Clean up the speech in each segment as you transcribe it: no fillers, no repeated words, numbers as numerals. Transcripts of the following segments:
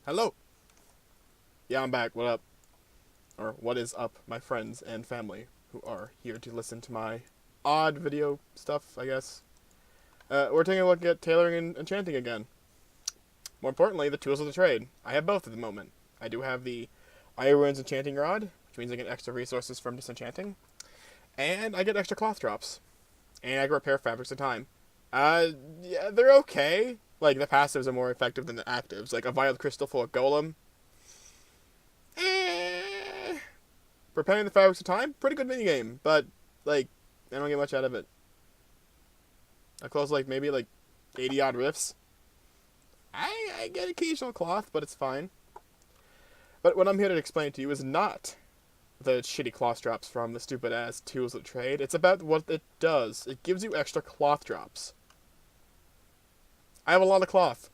Hello. Yeah, I'm back. What up? Or what is up, my friends and family who are here to listen to my odd video stuff, I guess. We're taking a look at tailoring and enchanting again. More importantly, the tools of the trade. I have both at the moment. I do have the Iron's Enchanting Rod, which means I get extra resources from disenchanting, and I get extra cloth drops, and I can repair fabrics at a time. Yeah, they're okay. Like, the passives are more effective than the actives. Like, a vial crystal full of golem. Eh, Preparing the fabrics of time, pretty good minigame, but like I don't get much out of it. I close like maybe like 80 odd riffs. I get occasional cloth, but it's fine. But what I'm here to explain to you is not the shitty cloth drops from the stupid ass tools of trade. It's about what it does. It gives you extra cloth drops. I have a lot of cloth.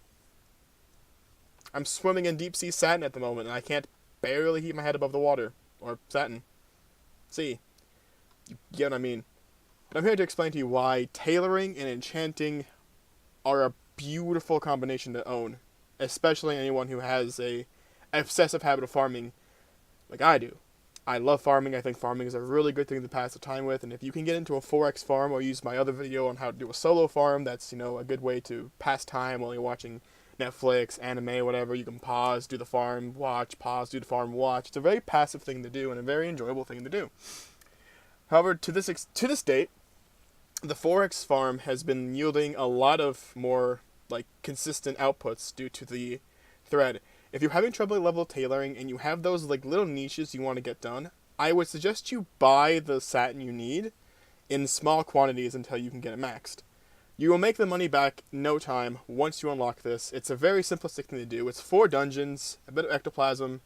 I'm swimming in deep sea satin at the moment, and I can't barely keep my head above the water. Or satin. See, you get what I mean. But I'm here to explain to you why tailoring and enchanting are a beautiful combination to own, especially anyone who has a obsessive habit of farming like I do. I love farming. I think farming is a really good thing to pass the time with, and if you can get into a 4x farm or use my other video on how to do a solo farm, that's, a good way to pass time while you're watching Netflix, anime, whatever. You can pause, do the farm, watch, pause, do the farm, watch. It's a very passive thing to do and a very enjoyable thing to do. However, to this date, the 4x farm has been yielding a lot of more like consistent outputs due to the thread. If you're having trouble level tailoring and you have those like little niches you want to get done, I would suggest you buy the satin you need in small quantities until you can get it maxed. You will make the money back in no time once you unlock this. It's a very simplistic thing to do. It's 4 dungeons, a bit of ectoplasm,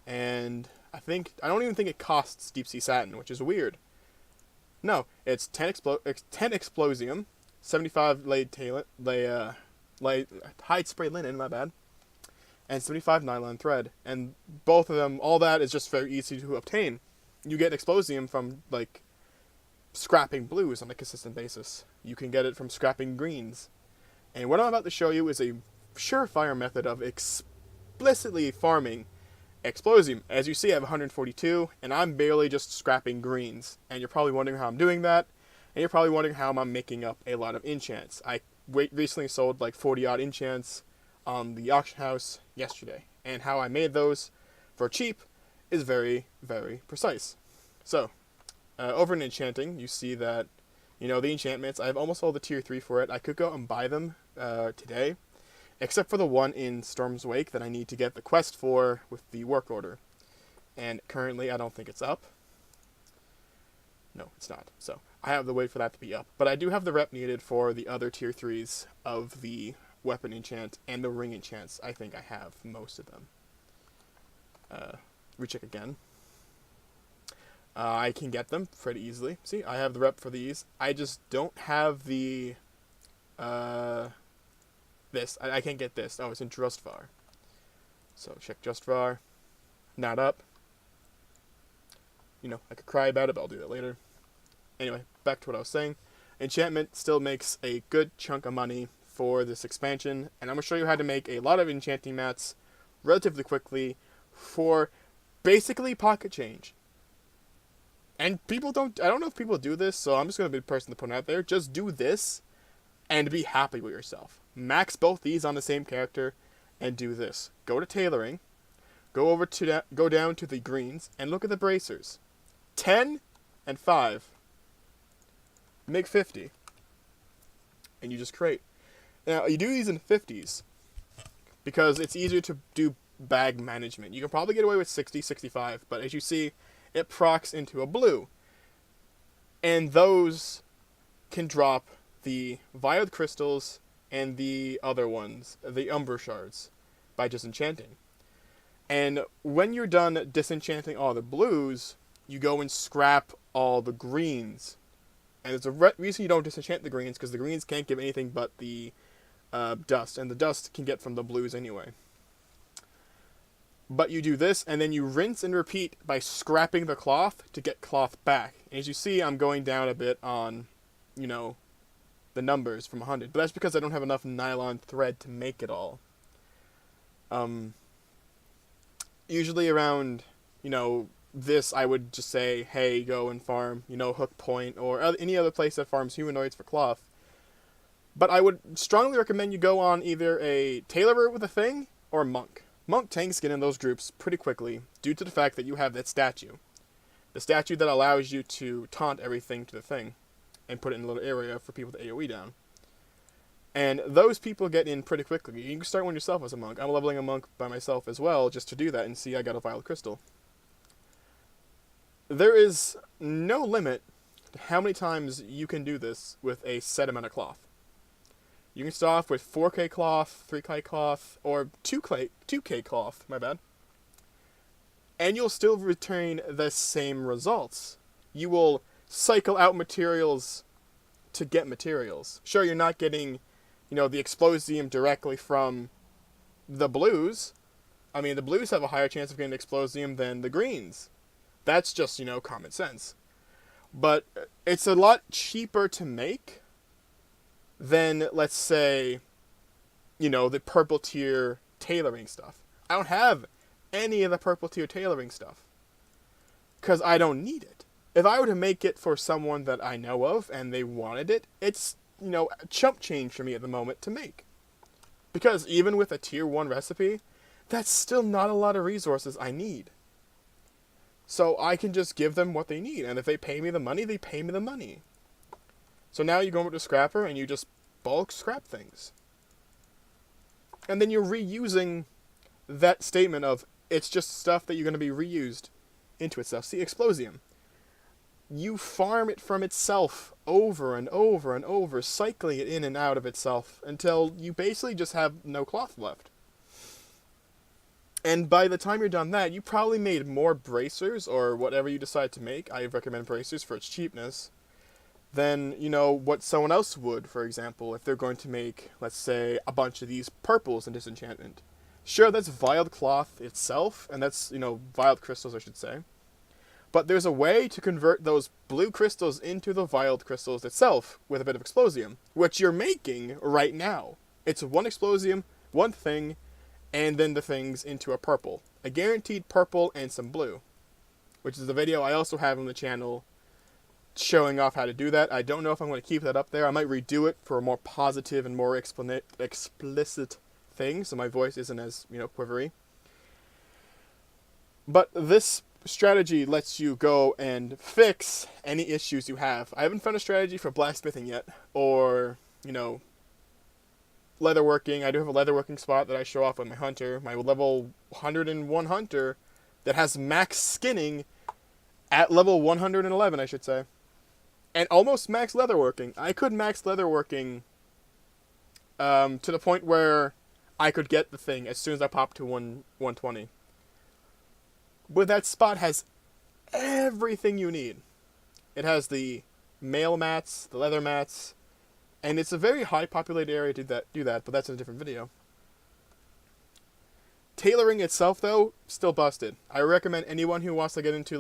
and I don't even think it costs deep sea satin, which is weird. No, it's 10 explosium, 75 hide spray linen, my bad, and 75 nylon thread. And both of them, all that is just very easy to obtain. You get explosium from like scrapping blues on a consistent basis. You can get it from scrapping greens. And what I'm about to show you is a surefire method of explicitly farming explosium. As you see, I have 142, and I'm barely just scrapping greens. And you're probably wondering how I'm doing that, and you're probably wondering how I'm making up a lot of enchants. I recently sold like 40 odd enchants on the auction house yesterday, and how I made those for cheap is very, very precise. So, over in enchanting, you see that, the enchantments, I have almost all the tier 3 for it. I could go out and buy them today, except for the one in Storm's Wake that I need to get the quest for with the work order. And currently, I don't think it's up. No, it's not. So, I have to wait for that to be up. But I do have the rep needed for the other tier 3s of the weapon enchant and the ring enchants. I think I have most of them. Recheck again. I can get them pretty easily. See, I have the rep for these. I just don't have the this. I can't get this. Oh, it's in Drustvar. So check Drustvar. Not up. I could cry about it, but I'll do that later. Anyway, back to what I was saying. Enchantment still makes a good chunk of money for this expansion, and I'm going to show you how to make a lot of enchanting mats relatively quickly for basically pocket change. And I don't know if people do this, so I'm just going to be the person to put it out there. Just do this and be happy with yourself. Max both these on the same character and do this. Go to tailoring, go down to the greens, and look at the bracers. 10 and 5 make 50. And you just create. Now, you do these in 50s because it's easier to do bag management. You can probably get away with 60, 65, but as you see, it procs into a blue. And those can drop the violed crystals and the other ones, the umber shards, by disenchanting. And when you're done disenchanting all the blues, you go and scrap all the greens. And there's a reason you don't disenchant the greens, because the greens can't give anything but the dust, and the dust can get from the blues anyway. But you do this, and then you rinse and repeat by scrapping the cloth to get cloth back. And as you see, I'm going down a bit on, the numbers from 100. But that's because I don't have enough nylon thread to make it all. Usually around, this, I would just say, hey, go and farm, Hook Point or any other place that farms humanoids for cloth. But I would strongly recommend you go on either a Tailorer with a thing or a Monk. Monk tanks get in those groups pretty quickly due to the fact that you have that statue. The statue that allows you to taunt everything to the thing and put it in a little area for people to AoE down. And those people get in pretty quickly. You can start one yourself as a monk. I'm leveling a monk by myself as well just to do that and see I got a Violet Crystal. There is no limit to how many times you can do this with a set amount of cloth. You can start off with 4k cloth, 3k cloth, or 2k cloth, my bad. And you'll still retain the same results. You will cycle out materials to get materials. Sure, you're not getting, the Explosium directly from the blues. I mean, the blues have a higher chance of getting Explosium than the greens. That's just, common sense. But it's a lot cheaper to make than, let's say, the purple tier tailoring stuff. I don't have any of the purple tier tailoring stuff because I don't need it. If I were to make it for someone that I know of and they wanted it, it's, chump change for me at the moment to make. Because even with a tier 1 recipe, that's still not a lot of resources I need. So I can just give them what they need, and if they pay me the money, they pay me the money. So now you go over to Scrapper and you just bulk scrap things. And then you're reusing that statement of it's just stuff that you're going to be reused into itself. See, Explosium. You farm it from itself over and over and over, cycling it in and out of itself until you basically just have no cloth left. And by the time you're done that, you probably made more bracers or whatever you decide to make. I recommend bracers for its cheapness than, what someone else would, for example, if they're going to make, let's say, a bunch of these purples in Disenchantment. Sure, that's Violet Cloth itself, and that's, Violet Crystals, I should say. But there's a way to convert those blue crystals into the Violet Crystals itself with a bit of Explosium, which you're making right now. It's one Explosium, one thing, and then the things into a purple. A guaranteed purple and some blue, which is the video I also have on the channel showing off how to do that. I don't know if I'm going to keep that up there. I might redo it for a more positive and more explicit thing, so my voice isn't as, quivery. But this strategy lets you go and fix any issues you have. I haven't found a strategy for blacksmithing yet, or, leatherworking. I do have a leatherworking spot that I show off with my hunter, my level 101 hunter that has max skinning at level 111, I should say. And almost max leatherworking. I could max leatherworking to the point where I could get the thing as soon as I pop to 120. But that spot has everything you need. It has the mail mats, the leather mats, and it's a very high populated area to do that, but that's in a different video. Tailoring itself, though, still busted. I recommend anyone who wants to get into,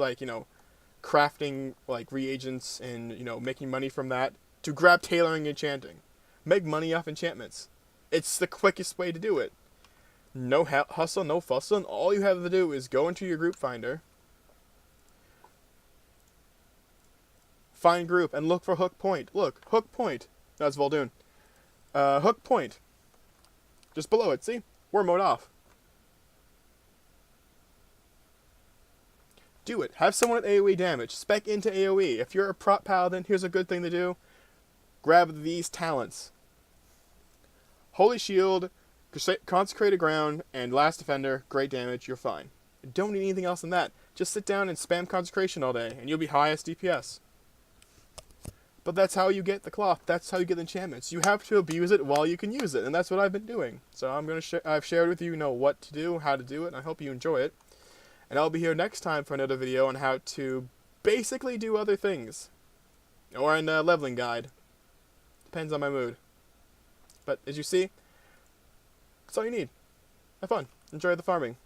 crafting, reagents and, making money from that, to grab Tailoring and Enchanting. Make money off enchantments. It's the quickest way to do it. No hustle, no fussle, and all you have to do is go into your group finder, find group, and look for Hook Point. Look, Hook Point. That's Voldoon. Hook Point. Just below it, see? War mode off. Do it. Have someone at AoE damage. Spec into AoE. If you're a prop paladin, here's a good thing to do. Grab these talents. Holy Shield, Consecrated Ground, and Last Defender, great damage, you're fine. Don't need anything else than that. Just sit down and spam Consecration all day, and you'll be highest DPS. But that's how you get the cloth. That's how you get the enchantments. You have to abuse it while you can use it, and that's what I've been doing. So I've shared with you, what to do, how to do it, and I hope you enjoy it. And I'll be here next time for another video on how to basically do other things. Or in a leveling guide. Depends on my mood. But as you see, that's all you need. Have fun. Enjoy the farming.